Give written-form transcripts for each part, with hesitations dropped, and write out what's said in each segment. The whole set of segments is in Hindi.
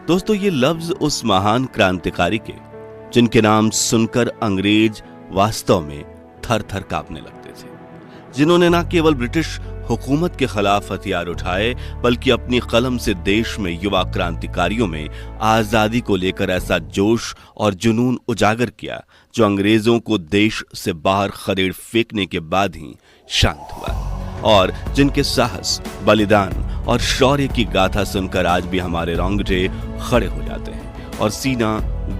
दोस्तों, ये लफ्ज उस महान क्रांतिकारी के जिनके नाम सुनकर अंग्रेज वास्तव में थर थर कांपने लगते थे, जिन्होंने न केवल ब्रिटिश हुकूमत के खिलाफ हथियार उठाए बल्कि अपनी कलम से देश में युवा क्रांतिकारियों में आजादी को लेकर ऐसा जोश और जुनून उजागर किया जो अंग्रेजों को देश से बाहर खदेड़ फेंकने के बाद ही शांत हुआ, और जिनके साहस, बलिदान और शौर्य की गाथा सुनकर आज भी हमारे रोंगटे खड़े हो जाते हैं और सीना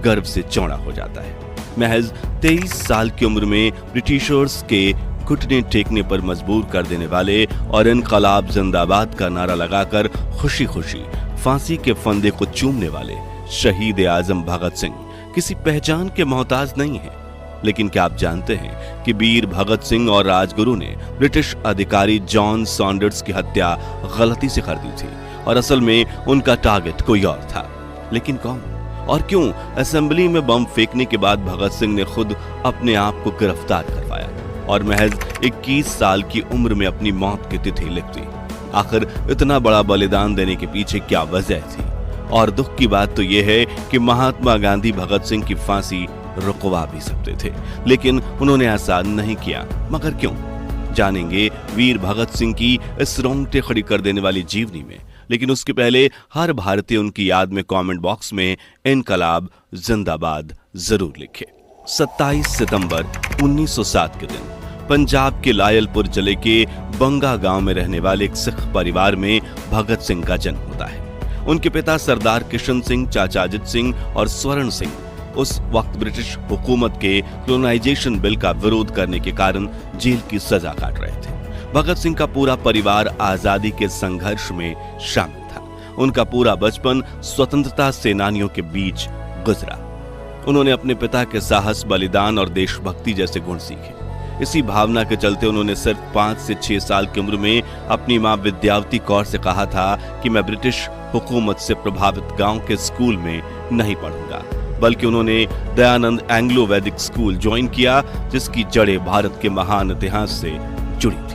गर्व से चौड़ा हो जाता है। महज 23 साल की उम्र में ब्रिटिशर्स के घुटने टेकने पर मजबूर कर देने वाले और इनकलाब जिंदाबाद का नारा लगाकर खुशी खुशी फांसी के फंदे को चूमने वाले शहीद आजम भगत सिंह किसी पहचान के मोहताज नहीं है। लेकिन क्या आप जानते हैं कि वीर भगत सिंह और राजगुरु ने ब्रिटिश अधिकारी जॉन सॉन्डर्स की हत्या गलती से कर दी थी और असल में उनका टारगेट कोई और था। लेकिन कौन और क्यों? असेंबली में बम फेंकने के बाद भगत सिंह ने खुद अपने आप को गिरफ्तार करवाया और महज 21 साल की उम्र में अपनी मौत की तिथि लिख दी। आखिर इतना बड़ा बलिदान देने के पीछे क्या वजह थी? और दुख की बात तो यह है कि महात्मा गांधी भगत सिंह की फांसी रुकवा भी सकते थे, लेकिन उन्होंने ऐसा नहीं किया। मगर क्यों? जानेंगे वीर भगत सिंह की इस रोंगटे खड़ी कर देने वाली जीवनी में। लेकिन उसके पहले हर भारतीय उनकी याद में कमेंट बॉक्स में इनकलाब जिंदाबाद जरूर लिखे। 27 सितंबर 1907 के दिन पंजाब के लायलपुर जिले के बंगा गांव में रहने वाले एक सिख परिवार में भगत सिंह का जन्म होता है। उनके पिता सरदार किशन सिंह, चाचा अजित सिंह और स्वर्ण सिंह उस वक्त ब्रिटिश हुकूमत के कॉलोनाइजेशन बिल का विरोध करने के कारण जेल की सजा काट रहे थे। भगत सिंह का पूरा परिवार आजादी के संघर्ष में शामिल था। उनका पूरा बचपन स्वतंत्रता सेनानियों के बीच गुजरा। उन्होंने अपने पिता के साहस, बलिदान और देशभक्ति जैसे गुण सीखे। इसी भावना के चलते उन्होंने सिर्फ 5 से 6 साल की उम्र में अपनी मां विद्यावती कौर से कहा था कि मैं ब्रिटिश हुकूमत से प्रभावित गांव के स्कूल में नहीं पढ़ूंगा, बल्कि उन्होंने दयानंद एंग्लो वैदिक स्कूल ज्वाइन किया, जिसकी जड़ें भारत के महान इतिहास से जुड़ी थी।